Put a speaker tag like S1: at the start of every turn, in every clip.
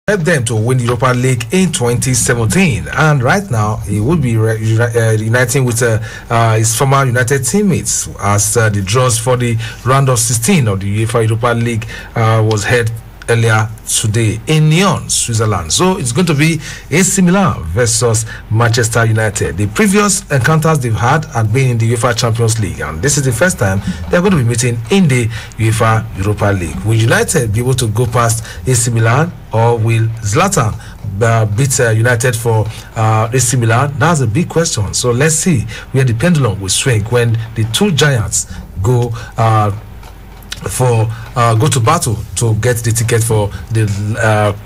S1: helped them to win the Europa League in 2017, and right now he would be uniting with his former United teammates as the draws for the round of 16 of the UEFA Europa League was held earlier today in Nyon, Switzerland. So it's going to be AC Milan versus Manchester United. The previous encounters they've had been in the UEFA Champions League, and this is the first time they're going to be meeting in the UEFA Europa League. Will United be able to go past AC Milan, or will Zlatan beat United for AC Milan? That's a big question. So let's see where the pendulum will swing when the two giants go to battle to get the ticket for the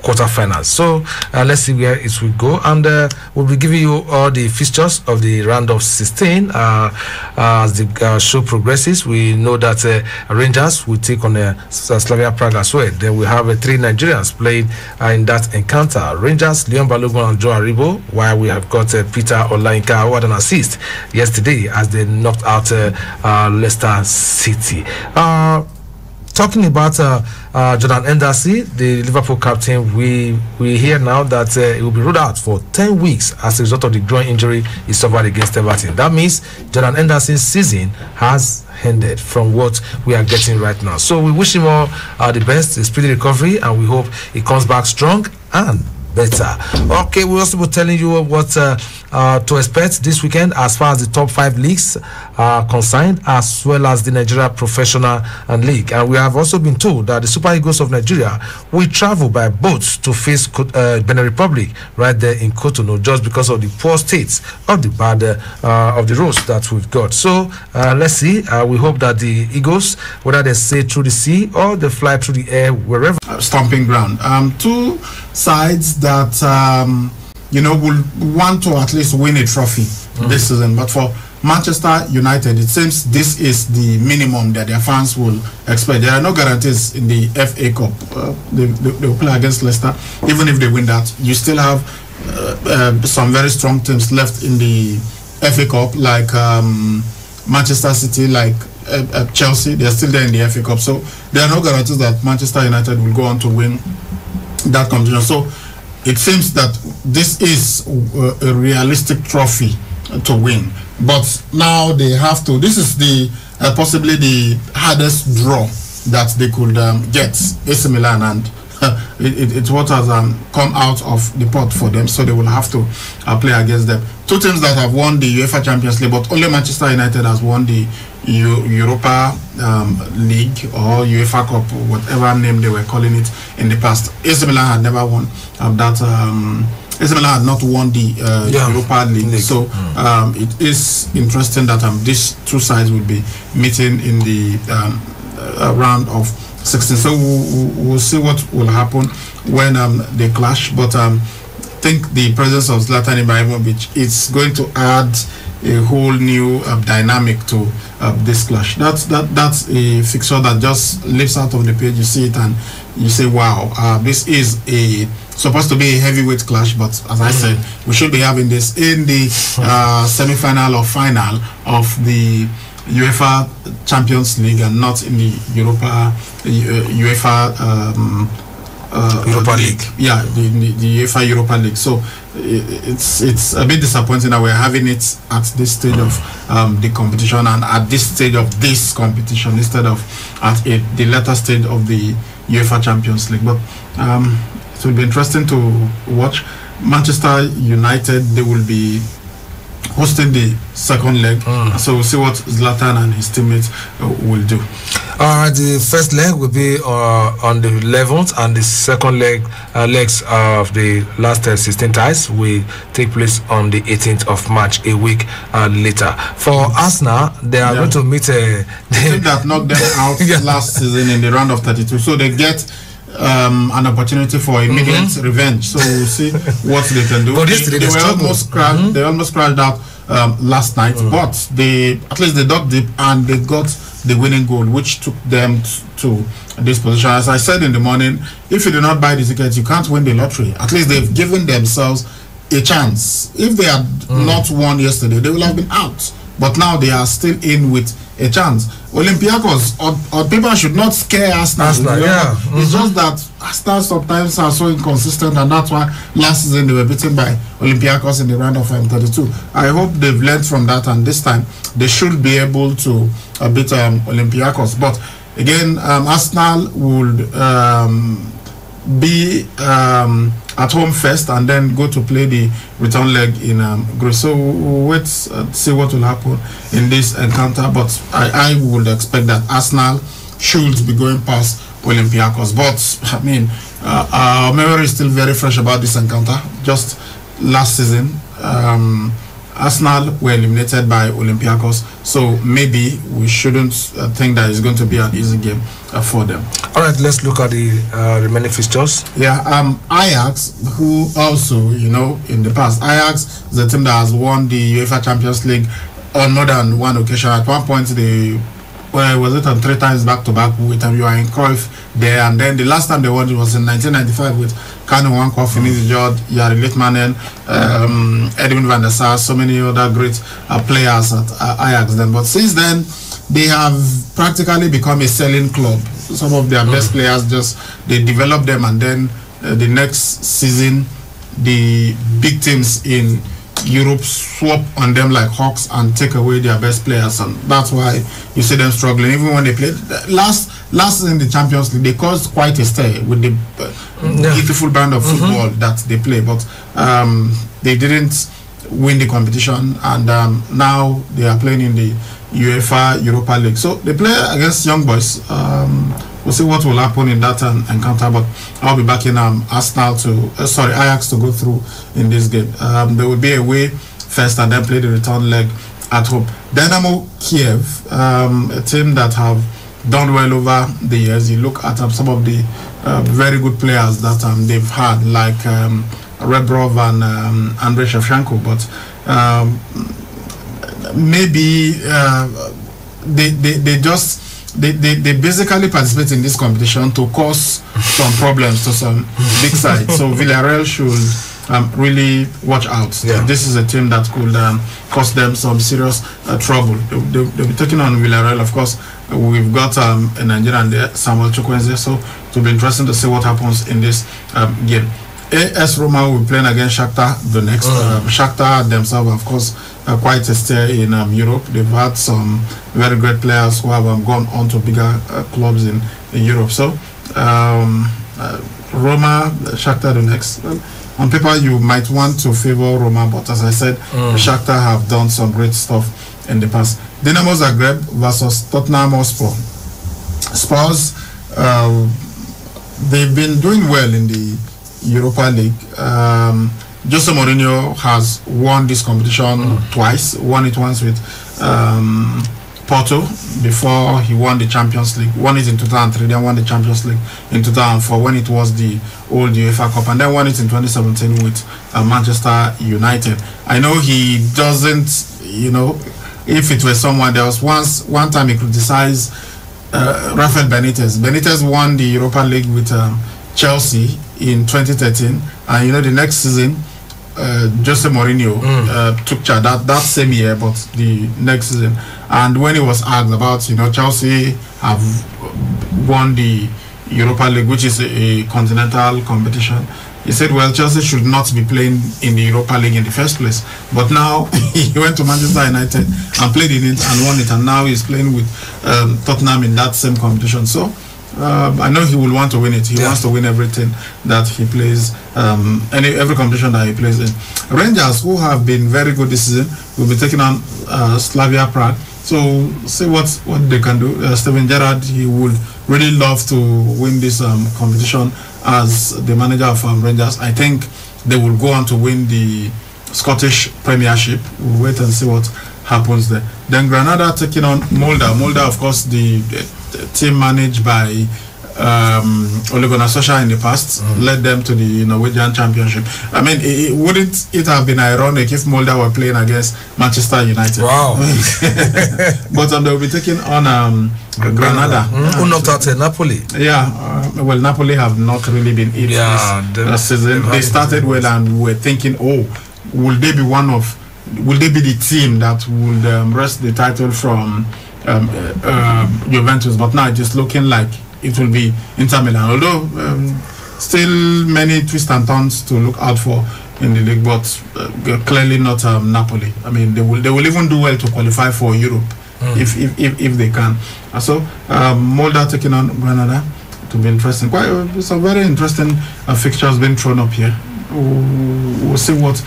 S1: quarterfinals. So let's see where it will go, and we'll be giving you all the fixtures of the round of 16 as the show progresses. We know that Rangers will take on Slavia Prague as well. Then we have 3 Nigerians playing in that encounter: Rangers, Leon Balogun and Joe Aribo, while we have got Peter Olayinka, who had an assist yesterday as they knocked out Leicester City. Talking about Jordan Henderson, the Liverpool captain, we hear now that he will be ruled out for 10 weeks as a result of the groin injury he suffered against Everton. That means Jordan Henderson's season has ended from what we are getting right now. So we wish him all the best, a speedy recovery, and we hope he comes back strong and better. Okay, we'll also be telling you what to expect this weekend as far as the top 5 leagues are concerned, as well as the Nigeria Professional League. And we have also been told that the Super Eagles of Nigeria will travel by boats to face Benin Republic right there in Cotonou, just because of the poor states of the bad of the roads that we've got. So let's see. We hope that the Eagles, whether they sail through the sea or they fly through the air, wherever.
S2: Stomping ground. Two sides that will want to at least win a trophy this season, but for Manchester United, it seems this is the minimum that their fans will expect. There are no guarantees in the FA Cup. They will play against Leicester. Even if they win that, you still have some very strong teams left in the FA Cup, like Manchester City, like Chelsea. They're still there in the FA Cup. So there are no guarantees that Manchester United will go on to win that competition. So it seems that this is a realistic trophy to win, but now they have to. This is the possibly the hardest draw that they could get, AC Milan, and it's what has come out of the pot for them. So they will have to play against them. Two teams that have won the UEFA Champions League, but only Manchester United has won the Europa League or UEFA Cup, or whatever name they were calling it in the past. AC Milan had never won that. AC Milan had not won the Europa League. So it is interesting that these two sides will be meeting in the round of 16. So we'll see what will happen when they clash. But I think the presence of Zlatan Ibrahimovic is going to add a whole new dynamic to this clash. That's a fixture that just leaps out of the page. You see it and you say, wow, this is supposed to be a heavyweight clash, but as I said, we should be having this in the semi-final or final of the UEFA Champions League and not in the UEFA
S1: League.
S2: Yeah, the UEFA Europa League. So it's a bit disappointing that we're having it at this stage of the competition and at this stage of this competition instead of at the latter stage of the UEFA Champions League. But it will be interesting to watch. Manchester United, they will be hosting the second leg, so we'll see what Zlatan and his teammates will do.
S1: The first leg will be on the 11th, and the second legs of the last 16 ties will take place on the 18th of March, a week later. For Arsenal, they are going to meet the
S2: team that knocked them out last season in the round of 32, so they get an opportunity for immediate revenge. So we'll see what they can do. They were almost crashed. They almost crashed out last night, but at least they dug deep and they got the winning goal, which took them to this position. As I said in the morning, if you do not buy the ticket, you can't win the lottery. At least they've given themselves a chance. If they had not won yesterday, they will have been out but now they are still in with a chance. Olympiacos or people should not scare Arsenal.
S1: Yeah.
S2: It's just that Arsenal sometimes are so inconsistent, and that's why last season they were beaten by Olympiacos in the round of 32. I hope they've learned from that, and this time they should be able to beat Olympiacos. But again, Arsenal would be at home first and then go to play the return leg in Greece. So we'll wait see what will happen in this encounter, but I would expect that Arsenal should be going past Olympiacos. But I mean, our memory is still very fresh about this encounter. Just last season, Arsenal were eliminated by Olympiacos, so maybe we shouldn't think that it's going to be an easy game for them.
S1: All right, let's look at the remaining fixtures.
S2: Yeah, Ajax, who also, in the past, Ajax is a team that has won the UEFA Champions League on more than one occasion. At one point, they was it on 3 times back-to-back with Johan Cruyff there, and then the last time they won it was in 1995 with Kanu Nwankwo, Vinicius Junior, Yari Litmanen, Edwin van der Sar, so many other great players at Ajax then. But since then, they have practically become a selling club. Some of their best players they develop them, and then the next season, the big teams in Europe swap on them like hawks and take away their best players, and that's why you see them struggling. Even when they played last season in the Champions League, they caused quite a stir with the beautiful brand of football that they play, but they didn't win the competition, and now they are playing in the UEFA Europa League. So they play against young boys. We'll see what will happen in that encounter, but I'll be backing Ajax to go through in this game. There will be away first and then play the return leg at home. Dynamo Kiev, a team that have done well over the years. You look at some of the very good players that they've had, like Rebrov and Andrei Shevchenko, but maybe they basically participate in this competition to cause some problems to some big sides. So Villarreal should really watch out.
S1: Yeah.
S2: This is a team that could cause them some serious trouble. They'll be taking on Villarreal. Of course, we've got a Nigerian there, Samuel Chukwueze, so it will be interesting to see what happens in this game. AS Roma will be playing against Shakhtar Donetsk. Shakhtar themselves, of course, quite a stir in Europe. They've had some very great players who have gone on to bigger clubs in Europe. So, Roma, Shakhtar Donetsk. On paper, you might want to favor Roma, but as I said, Shakhtar have done some great stuff in the past. Dinamo Zagreb versus Tottenham Hotspur. Spurs, they've been doing well in the Europa League. Jose Mourinho has won this competition twice. Won it once with Porto before he won the Champions League. Won it in 2003, then won the Champions League in 2004 when it was the old UEFA Cup, and then won it in 2017 with Manchester United. I know he doesn't, if it was someone, there was one time he criticized Rafael Benitez. Benitez won the Europa League with Chelsea in 2013, and the next season Jose Mourinho took charge that same year, but the next season. And when he was asked about Chelsea have won the Europa League, which is a continental competition, he said, well, Chelsea should not be playing in the Europa League in the first place. But now he went to Manchester United and played in it and won it, and now he's playing with Tottenham in that same competition. So I know he will want to win it. He wants to win everything that he plays, every competition that he plays in. Rangers, who have been very good this season, will be taking on Slavia Prague. So see what they can do. Steven Gerrard, he would really love to win this competition as the manager of Rangers. I think they will go on to win the Scottish Premiership. We'll wait and see what happens there. Then Granada taking on Molde. Molde, of course, the team managed by Ole Gunnar Solskjaer in the past, led them to the Norwegian Championship. I mean, wouldn't it have been ironic if Molde were playing against Manchester United?
S1: Wow.
S2: But they'll be taking on Granada.
S1: Who knocked out Napoli?
S2: Yeah, well, Napoli have not really been it this season. They started well, and we were thinking, will they be one of will they be the team that would wrest the title from Juventus? But now it is looking like it will be Inter Milan. Although still many twists and turns to look out for in the league, but clearly not Napoli. I mean, they will even do well to qualify for Europe if they can. So Molde taking on Granada to be interesting. Quite some very interesting fixtures being thrown up here. We'll see what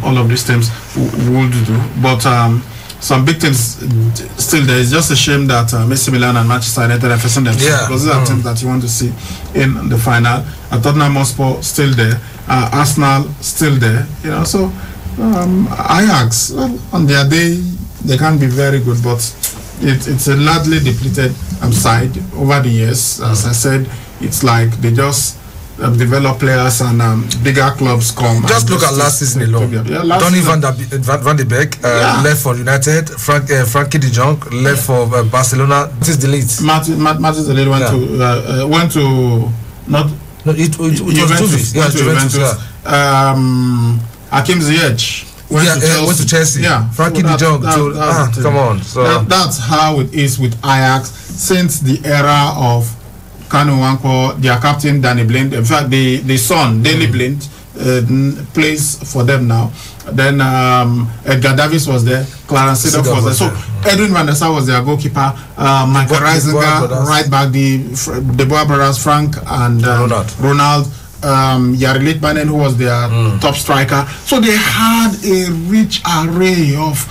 S2: all of these teams would do, but some big teams still there. It's just a shame that AC Milan and Manchester United are facing themselves, because these are teams that you want to see in the final. Tottenham Hotspur still there, Arsenal still there, you know. So Ajax, on their day they can be very good, but it's a largely depleted side over the years. As I said, it's like they just develop players and bigger clubs come.
S1: Just look at last season alone. Donny van de Beek left for United. Frankie de Jong left for Barcelona. This is the Leeds.
S2: Martin de Ligt went to not.
S1: No, it was Juventus. Yeah, Juventus.
S2: Hakim Ziyech went to Chelsea.
S1: Yeah, Frankie de Jong. Come on. So
S2: that's how it is with Ajax since the era of Kanu Nwankwo, their captain Danny Blind. In fact, the son Danny Blind plays for them now. Then Edgar Davids was there, Clarence Seedorf was there. So Edwin van der Sar was their goalkeeper. Michael Reisinger, right back. The Boer brothers, Frank and Ronald. Jari Litmanen, who was their top striker. So they had a rich array of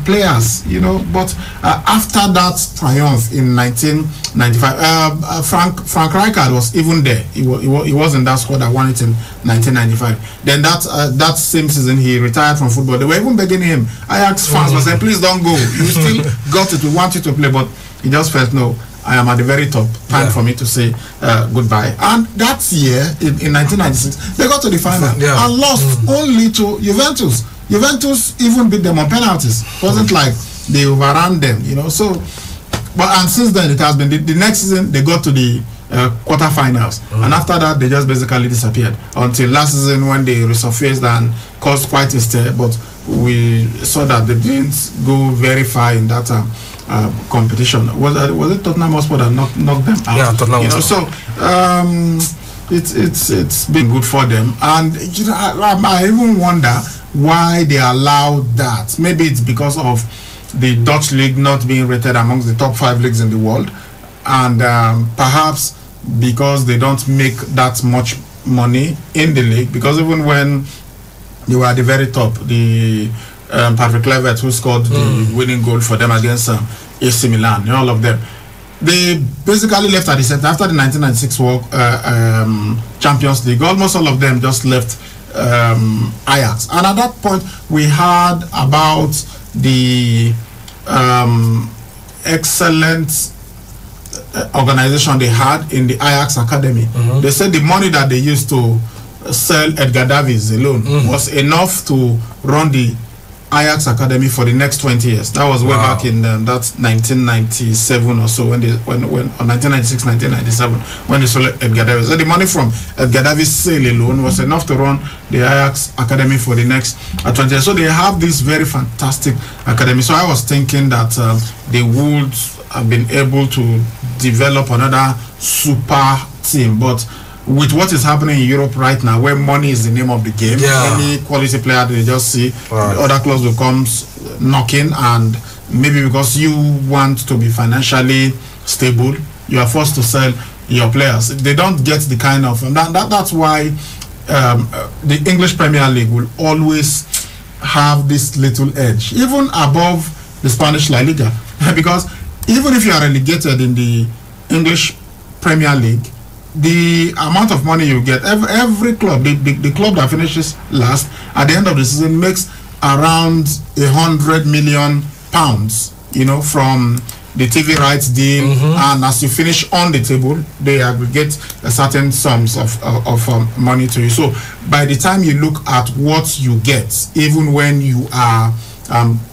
S2: players, you know. But after that triumph in 1995, Frank Rijkaard was even there. He was in that squad that won it in 1995. Then that same season he retired from football. They were even begging him. Ajax fans were saying, please don't go. You still got it. We want you to play. But he just felt, no, I am at the very top. Time for me to say goodbye. And that year, in 1996, they got to the final and lost only to Juventus. Juventus even beat them on penalties. It wasn't like they overran them, you know. So, and since then it has been the next season they got to the quarterfinals, and after that they just basically disappeared until last season when they resurfaced and caused quite a stir. But we saw that they didn't go very far in that competition. Was it Tottenham Hotspur that knocked them out?
S1: Yeah, Tottenham.
S2: You know, so it's been good for them, and you know, I even wonder why they allowed that. Maybe it's because of the Dutch league not being rated amongst the top 5 leagues in the world, and perhaps because they don't make that much money in the league. Because even when they were at the very top, the Patrick Kluivert, who scored the winning goal for them against AC Milan, all of them, they basically left at the center after the 1996 Champions League. Almost all of them just left Ajax, and at that point we heard about the excellent organization they had in the Ajax Academy. They said the money that they used to sell Edgar Davids alone was enough to run the Ajax Academy for the next 20 years. That was way back in that's 1997 or so, when 1996, 1997, when they sold Edgar Davids. So the money from Edgar Davids' sale alone was enough to run the Ajax Academy for the next 20 years. So they have this very fantastic academy. So I was thinking that they would have been able to develop another super team, but with what is happening in Europe right now, where money is the name of the game, any quality player they just see, the other clubs will come knocking, and maybe because you want to be financially stable, you are forced to sell your players. They don't get the kind of that's why the English Premier League will always have this little edge, even above the Spanish La Liga, because even if you are relegated in the English Premier League, the amount of money you get, every club, the club that finishes last at the end of the season makes around £100 million, you know, from the TV rights deal, and as you finish on the table, they aggregate a certain sums of money to you. So by the time you look at what you get, even when you are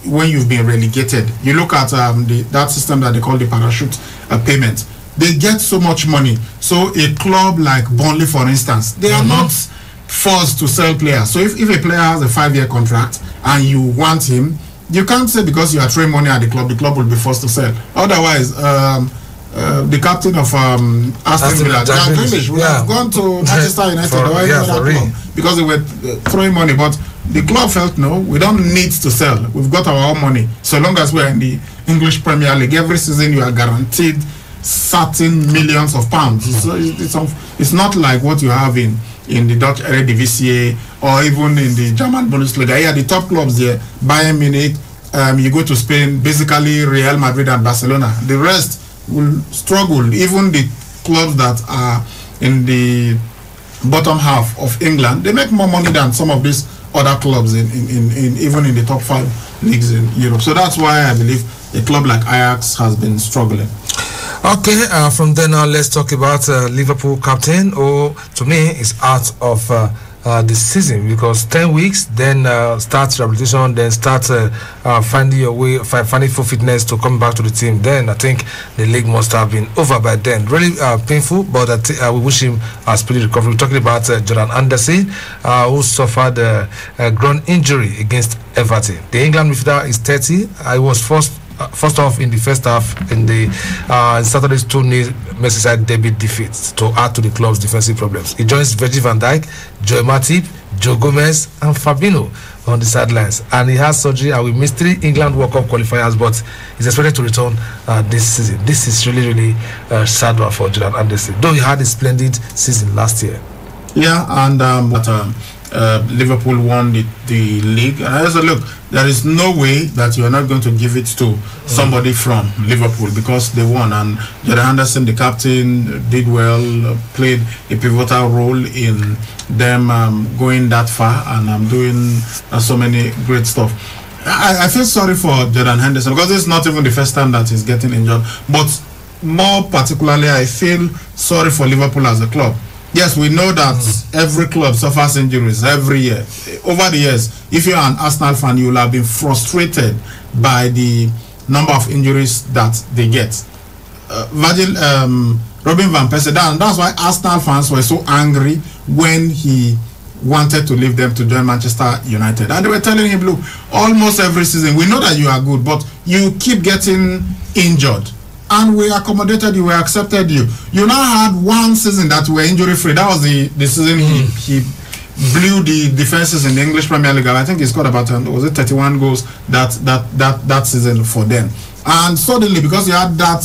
S2: when you've been relegated, you look at that system that they call the parachute payment. They get so much money. So a club like Burnley, for instance, they are not forced to sell players. So if a player has a 5-year contract and you want him, you can't say because you are throwing money at the club will be forced to sell. Otherwise, the captain of Aston Villa, Jack Grealish, would have gone to Manchester United or any other club because they were throwing money. But the club felt, no, we don't need to sell. We've got our own money. So long as we're in the English Premier League, every season you are guaranteed certain millions of pounds. So it's not like what you have in the Dutch Eredivisie or even in the German Bundesliga. Yeah, the top clubs there, Bayern Munich, you go to Spain, basically Real Madrid and Barcelona. The rest will struggle. Even the clubs that are in the bottom half of England, they make more money than some of these other clubs in even in the top 5 leagues in Europe. So that's why I believe a club like Ajax has been struggling.
S1: Okay, from then on, let's talk about Liverpool captain, who to me is out of the season because 10 weeks, then start rehabilitation, then start finding your way, finding full fitness to come back to the team. Then I think the league must have been over by then. Really painful, but we wish him a speedy recovery. We're talking about Jordan Anderson, who suffered a groin injury against Everton. The England midfielder is 30. I was first off in the first half in the Saturday's 2-0 Merseyside derby defeat to add to the club's defensive problems. He joins Virgil van Dijk, Joel Matip, Joe Gomez and Fabinho on the sidelines, and he has surgery and will miss 3 England World Cup qualifiers, but he's expected to return this season. This is really sad one for Jordan Anderson, though he had a splendid season last year.
S2: Yeah, and Liverpool won the league. And I also look, there is no way that you are not going to give it to somebody from Liverpool because they won. And Jordan Anderson, the captain, did well, played a pivotal role in them going that far and doing so many great stuff. I feel sorry for Jordan Henderson because it's not even the first time that he's getting injured. But more particularly, I feel sorry for Liverpool as a club. Yes, we know that every club suffers injuries every year. Over the years, if you're an Arsenal fan, you will have been frustrated by the number of injuries that they get. Robin van Persie, that's why Arsenal fans were so angry when he wanted to leave them to join Manchester United. And they were telling him, look, almost every season, we know that you are good, but you keep getting injured. And we accommodated you, we accepted you. You now had one season that were injury free. That was the season he blew the defenses in the English Premier League. I think he scored about 31 goals that season for them. And suddenly, because you had that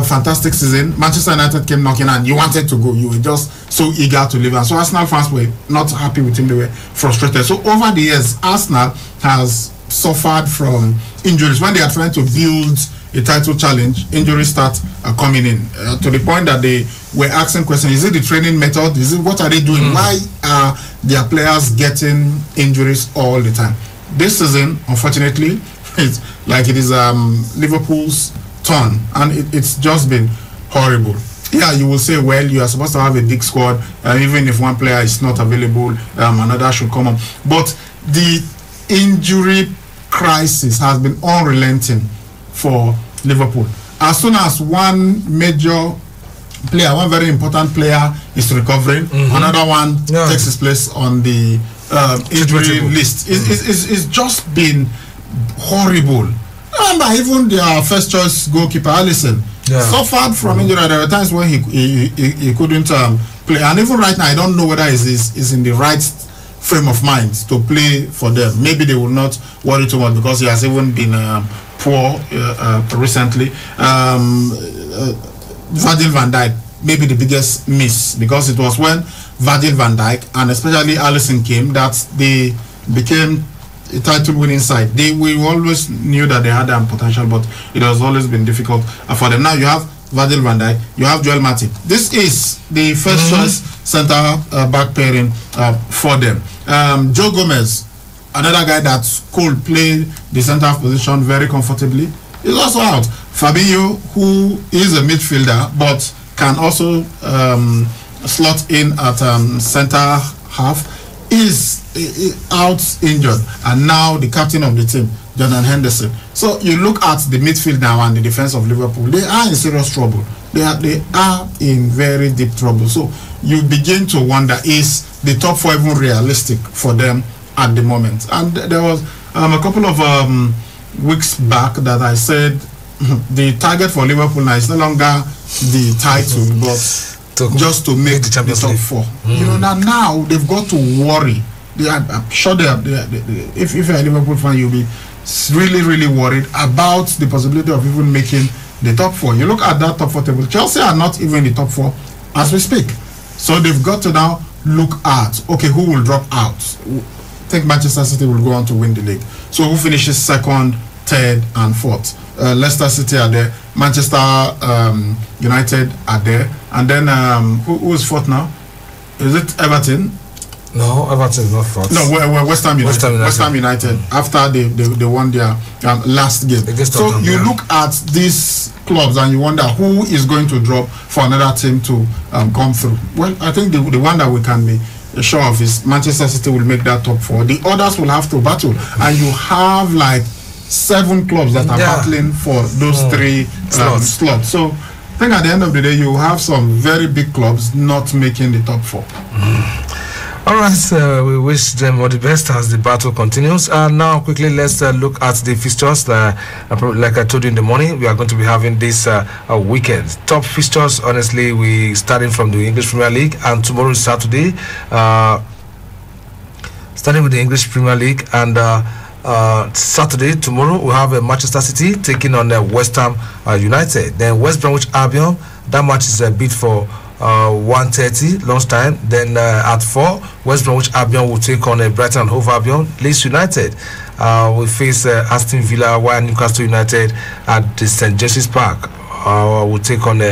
S2: fantastic season, Manchester United came knocking and you wanted to go. You were just so eager to leave. And so Arsenal fans were not happy with him. They were frustrated. So over the years, Arsenal has suffered from injuries. When they are trying to build a title challenge, injuries start coming in to the point that they were asking questions. Is it the training method? Is it what are they doing? Why are their players getting injuries all the time? This season, unfortunately, it's like it is Liverpool's turn, and it's just been horrible. Yeah, you will say, well, you are supposed to have a big squad, even if one player is not available, another should come up. But the injury crisis has been unrelenting for Liverpool. As soon as one major player, one very important player is recovering, another one takes his place on the injury list. It's just been horrible. Remember, even their first choice goalkeeper, Alisson, suffered from injury. There were times when he couldn't play. And even right now, I don't know whether he's in the right frame of mind to play for them. Maybe they will not worry too much because he has even been poor recently. Virgil van Dijk, maybe the biggest miss, because it was when Virgil van Dijk and especially Alisson came that they became a title-winning side. We always knew that they had potential, but it has always been difficult for them. Now you have Virgil van Dijk, you have Joel Matip. This is the first choice centre-back pairing for them. Joe Gomez, another guy that could play the centre-half position very comfortably, is also out. Fabinho, who is a midfielder but can also slot in at centre-half, is out injured. And now the captain of the team, Jordan Henderson. So you look at the midfield now and the defense of Liverpool, they are in serious trouble. They are in very deep trouble. So you begin to wonder, is the top 4 even realistic for them at the moment. And there was a couple of weeks back that I said the target for Liverpool now is no longer the title, but just to make the top 4. You know, now they've got to worry. I'm sure if you're a Liverpool fan, you'll be really, really worried about the possibility of even making the top 4. You look at that top 4 table, Chelsea are not even in the top 4 as we speak. So they've got to now look at, okay, who will drop out? I think Manchester City will go on to win the league. So who finishes 2nd, 3rd, and 4th? Leicester City are there. Manchester United are there. And then who is 4th now? Is it Everton?
S1: No, Everton is not 4th.
S2: No, West Ham United. West Ham United after they won their last game. So you look at these clubs and you wonder who is going to drop for another team to come through. Well, I think the one that we can be sure of is Manchester City will make that top 4. The others will have to battle, and you have like 7 clubs that are battling for those 3 slots. So I think at the end of the day, you have some very big clubs not making the top 4.
S1: All right, we wish them all the best as the battle continues. Now, quickly, let's look at the fixtures. Like I told you in the morning, we are going to be having this weekend. Top fixtures, honestly, we starting from the English Premier League, and tomorrow is Saturday. Starting with the English Premier League, and Saturday, tomorrow, we have Manchester City taking on West Ham United. Then West Bromwich Albion, that match is a bid for 1:30 lunchtime. Then at 4, West Bromwich Albion will take on Brighton and Hove Albion. Leeds United will face Aston Villa, while Newcastle United at the St. James's Park will take on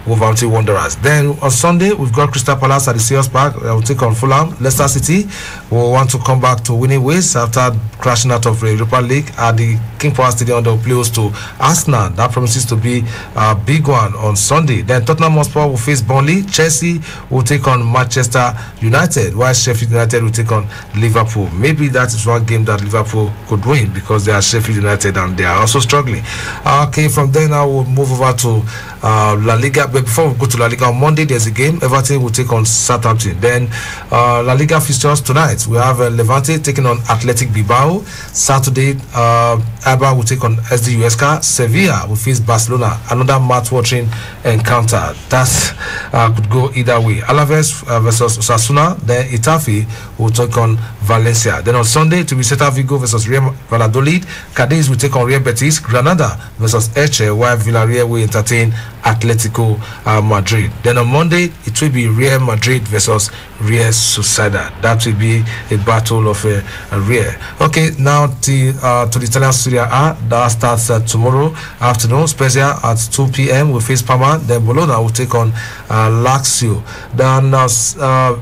S1: Wolverhampton Wanderers. Then on Sunday, we've got Crystal Palace at the Selhurst Park. Will take on Fulham. Leicester City will want to come back to winning ways after crashing out of the Europa League at the King Power Stadium. They will play host to Arsenal. That promises to be a big one on Sunday. Then Tottenham Hotspur will face Burnley. Chelsea will take on Manchester United, while Sheffield United will take on Liverpool. Maybe that is one game that Liverpool could win because they are Sheffield United and they are also struggling. Okay, from there now we'll move over to La Liga. But before we go to La Liga, on Monday there's a game. Everton will take on Southampton. Then La Liga fixtures tonight, we have Levante taking on Athletic Bilbao. Saturday, Eibar will take on SD Huesca. Sevilla will face Barcelona. Another mouth-watering encounter. That could go either way. Alaves versus Osasuna. Then Itafi will take on Valencia. Then on Sunday, to be Celta Vigo versus Real Valladolid. Cadiz will take on Real Betis. Granada versus Elche, while Villarreal will entertain Atletico Madrid. Then on Monday, it will be Real Madrid versus Real Sociedad. That will be a battle of Real. Okay, now to the Italian Serie A. That starts tomorrow afternoon. Spezia at 2 p.m. will face Parma. Then Bologna will take on Lazio. Then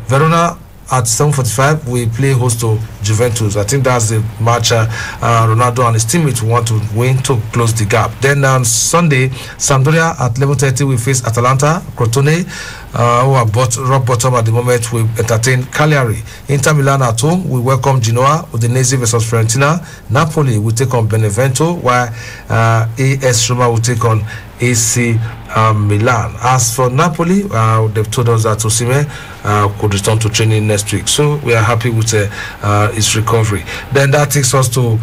S1: Verona at 7:45 we play host to Juventus. I think that's the match Ronaldo and his teammates want to win to close the gap. Then on Sunday, Sampdoria at 11:30 we face Atalanta. Crotone, who are rock bottom at the moment, will entertain Cagliari. Inter Milan at home we welcome Genoa. Udinese versus Fiorentina. Napoli will take on Benevento, while AS Roma will take on AC Milan. As for Napoli, they've told us that Osimhen could return to training next week, so we are happy with his recovery. Then that takes us to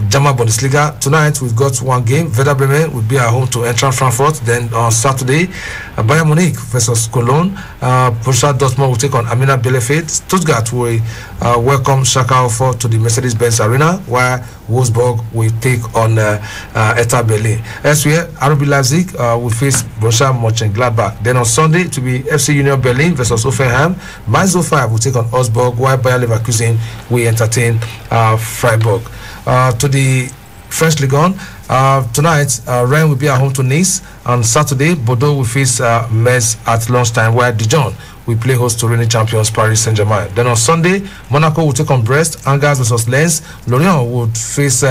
S1: German Bundesliga. Tonight we've got one game. Werder Bremen will be at home to Eintracht Frankfurt. Then on Saturday, Bayern Munich versus Cologne. Borussia Dortmund will take on Arminia Bielefeld. Stuttgart will welcome Schalke 04 to the Mercedes-Benz Arena, while Wolfsburg will take on Hertha Berlin. Elsewhere, RB Leipzig will face Borussia Mönchengladbach. Then on Sunday, to be FC Union Berlin versus Hoffenheim. Mainz 05 will take on Augsburg, while Bayer Leverkusen will entertain Freiburg. To the French Ligue 1, tonight Rennes will be at home to Nice. On Saturday, Bordeaux will face Metz at lunchtime, while Dijon will play host to reigning champions Paris Saint-Germain. Then on Sunday, Monaco will take on Brest. Angers versus Lens. Lorient would face